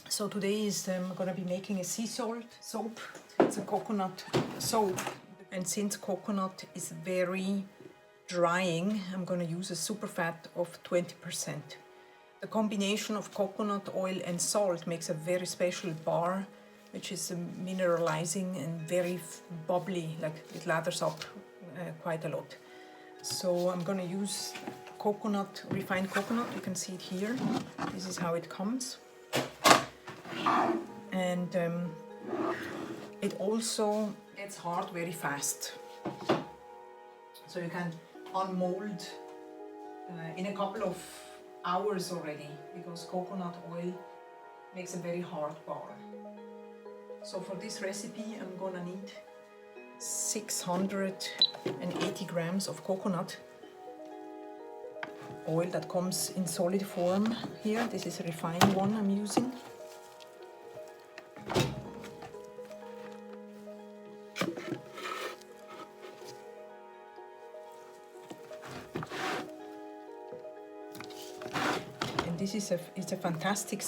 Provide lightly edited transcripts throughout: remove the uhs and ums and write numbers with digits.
So today is I'm gonna be making a sea salt soap. It's a coconut soap, and since coconut is very drying, I'm gonna use a super fat of 20%. The combination of coconut oil and salt makes a very special bar, which is mineralizing and very bubbly, like it lathers up quite a lot. So I'm gonna use coconut, refined coconut. You can see it here. This is how it comes. And it also gets hard very fast, so you can unmold in a couple of hours already, because coconut oil makes a very hard bar. So for this recipe I'm gonna need 680 grams of coconut oil that comes in solid form here. This is a refined one I'm using. This is it's a fantastic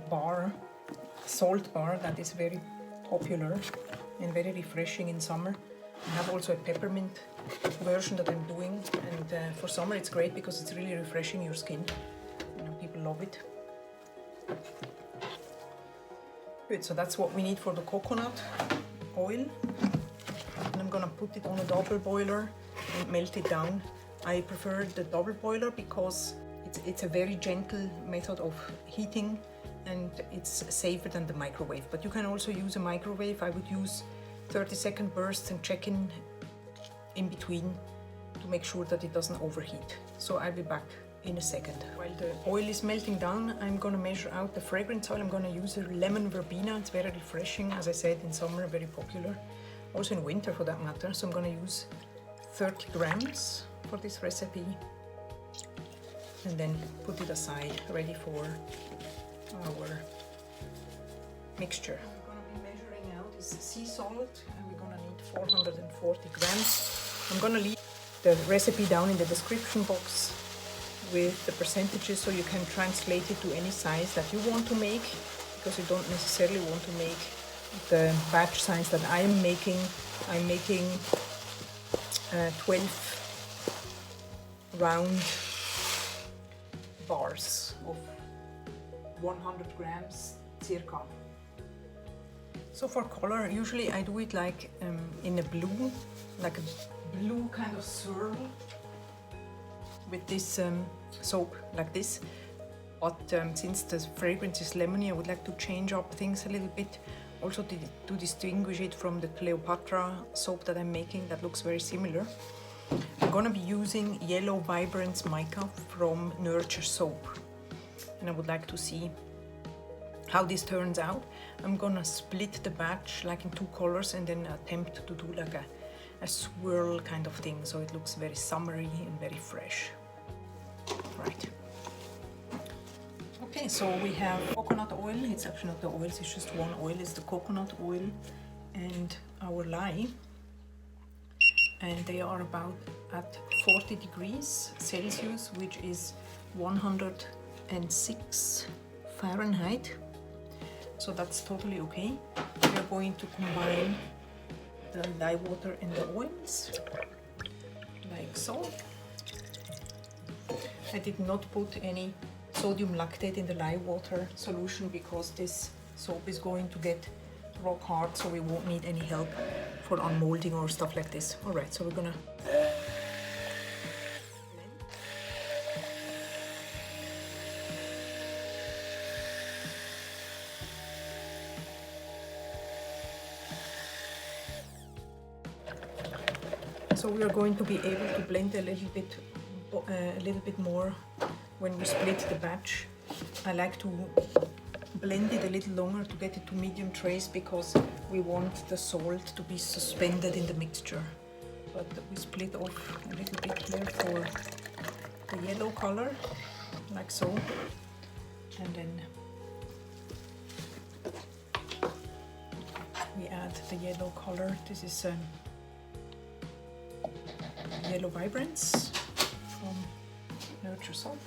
bar, salt bar that is very popular and very refreshing in summer. I have also a peppermint version that I'm doing, and for summer it's great because it's really refreshing your skin. You know, people love it. Good, so that's what we need for the coconut oil. And I'm gonna put it on a double boiler and melt it down. I prefer the double boiler because it's a very gentle method of heating, and it's safer than the microwave. But you can also use a microwave. I would use 30-second bursts and check in between to make sure that it doesn't overheat. So I'll be back in a second. While the oil is melting down, I'm gonna measure out the fragrance oil. I'm gonna use a lemon verbena. It's very refreshing, as I said, in summer, very popular. Also in winter for that matter. So I'm gonna use 30 grams for this recipe, and then put it aside, ready for our mixture. We're going to be measuring out is sea salt, and we're going to need 440 grams. I'm going to leave the recipe down in the description box with the percentages, so you can translate it to any size that you want to make, because you don't necessarily want to make the batch size that I'm making. I'm making 12 round bars of 100 grams circa. So for color, usually I do it like in a blue, like a blue kind of swirl with this soap like this. But since the fragrance is lemony, I would like to change up things a little bit, also to distinguish it from the Cleopatra soap that I'm making that looks very similar. I'm gonna be using yellow Virbrance Mica from Nurture soap, and I would like to see how this turns out. I'm gonna split the batch like in 2 colors and then attempt to do like a swirl kind of thing, so it looks very summery and very fresh. Right. Okay, so we have coconut oil. It's actually not the oils, it's just one oil. It's the coconut oil and our lye. And they are about at 40 degrees Celsius, which is 106 Fahrenheit. So that's totally okay. We are going to combine the lye water and the oils, like so. I did not put any sodium lactate in the lye water solution because this soap is going to get rock hard, so we won't need any help for unmolding or stuff like this. All right, so we're gonna be able to blend a little bit more when we split the batch. I like to blend it a little longer to get it to medium trace because we want the salt to be suspended in the mixture. But we split off a little bit here for the yellow color, like so, and then we add the yellow color. This is yellow Virbrance from sarassoap.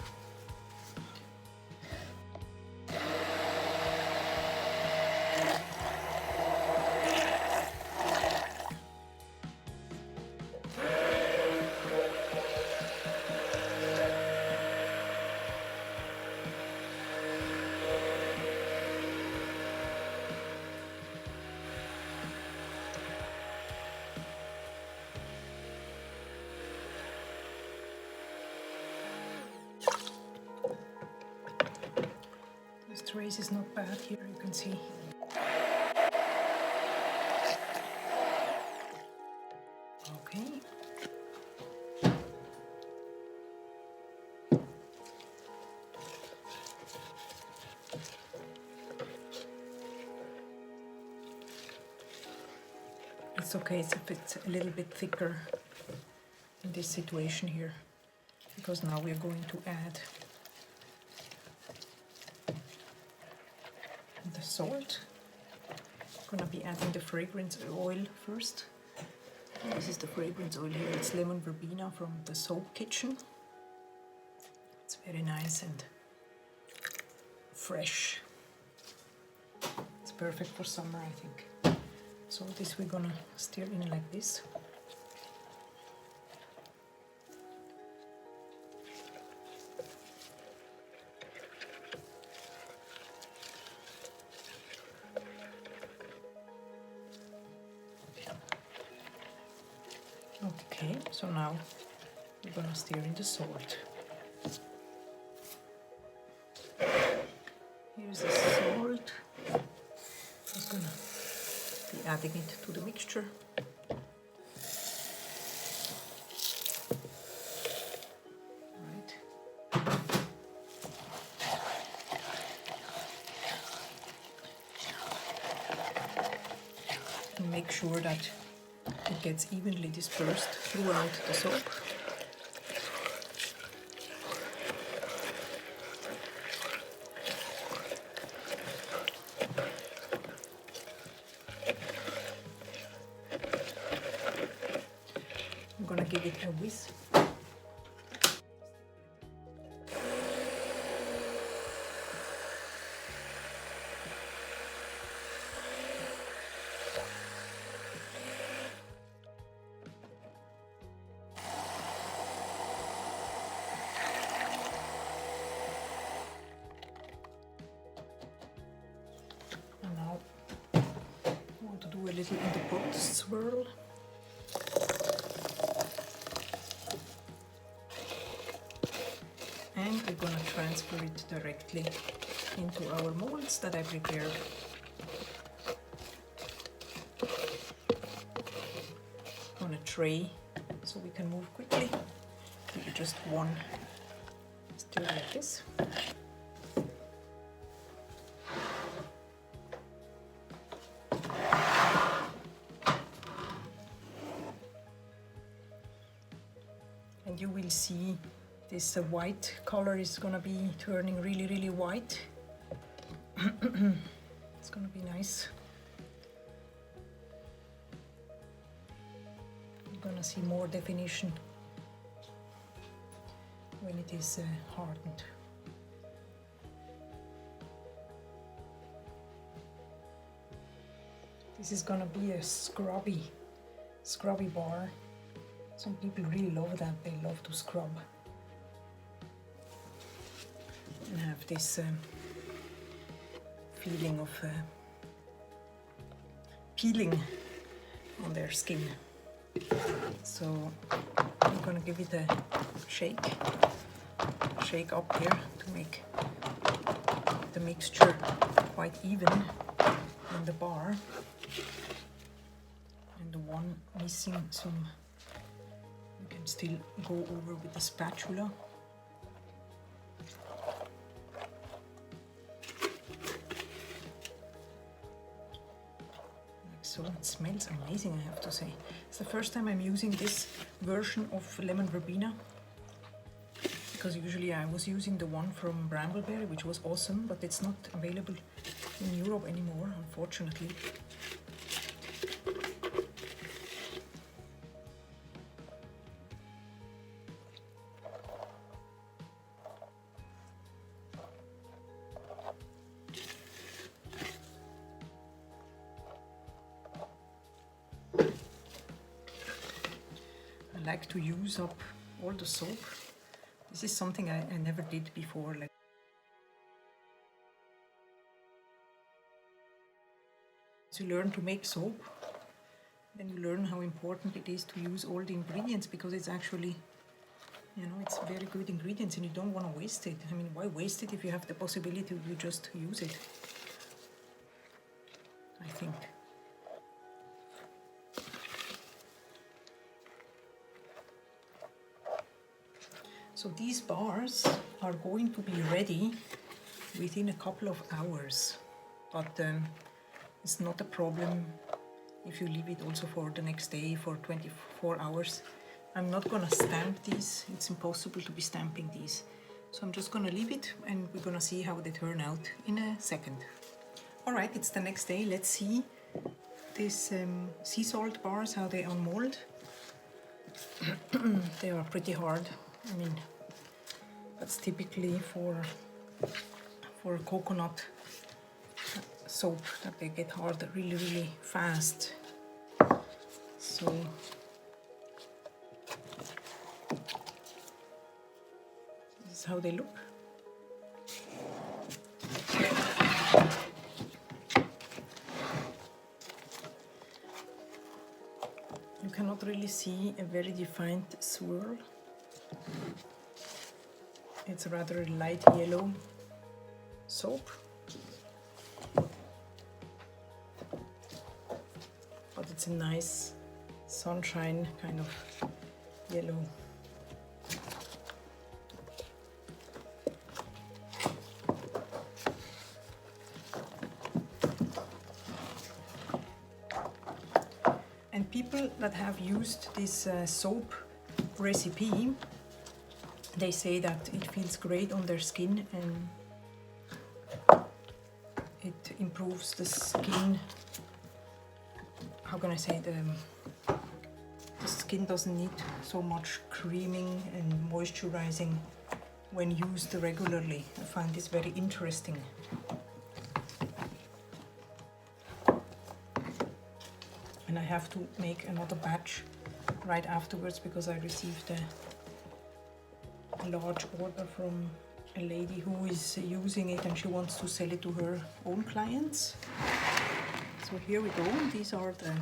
This trace is not bad here, you can see. Okay. It's okay if it's a little bit thicker in this situation here, because now we're going to add the salt. I'm gonna be adding the fragrance oil first. This is the fragrance oil here. It's lemon verbena from the soap Kitchen. It's very nice and fresh. It's perfect for summer, I think. So this we're gonna stir in like this. Okay, so now we're gonna stir in the salt. Here's the salt. I'm gonna be adding it to the mixture. Right. And make sure that it gets evenly dispersed throughout the soap. I'm gonna give it a whisk. And now I want to do a little in the pot swirl. And we're going to transfer it directly into our molds that I prepared. On a tray so we can move quickly. Do just one stir like this. And you will see this white color is gonna be turning really white. It's gonna be nice. You're gonna see more definition when it is hardened. This is gonna be a scrubby bar. Some people really love that. They love to scrub and have this feeling of peeling on their skin. So I'm gonna give it a shake up here to make the mixture quite even in the bar. And the one missing some you can still go over with the spatula. So it smells amazing, I have to say. It's the first time I'm using this version of lemon verbena, because usually I was using the one from Brambleberry, which was awesome, but it's not available in Europe anymore, unfortunately. like to use up all the soap. This is something I never did before. Like, as you learn to make soap, then you learn how important it is to use all the ingredients, because it's actually, you know, it's very good ingredients and you don't want to waste it. I mean, why waste it if you have the possibility to just use it? I think. So these bars are going to be ready within a couple of hours, but it's not a problem if you leave it also for the next day, for 24 hours. I'm not gonna stamp these, it's impossible to be stamping these. So I'm just gonna leave it and we're gonna see how they turn out in a second. All right, it's the next day. Let's see these sea salt bars, how they unmold. They are pretty hard. I mean, that's typically for coconut soap, that they get hard really, really fast. So this is how they look. You cannot really see a very defined swirl. It's a rather light yellow soap, but it's a nice sunshine kind of yellow. And people that have used this soap recipe, they say that it feels great on their skin and it improves the skin. How can I say, the skin doesn't need so much creaming and moisturizing when used regularly. I find this very interesting. And I have to make another batch right afterwards because I received a large order from a lady who is using it and she wants to sell it to her own clients. So here we go. These are the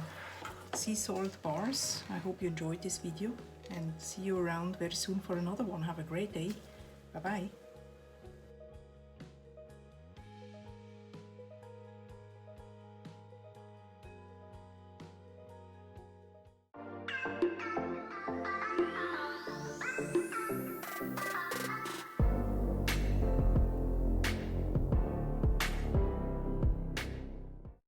sea salt bars. I hope you enjoyed this video and see you around very soon for another one. Have a great day. Bye bye.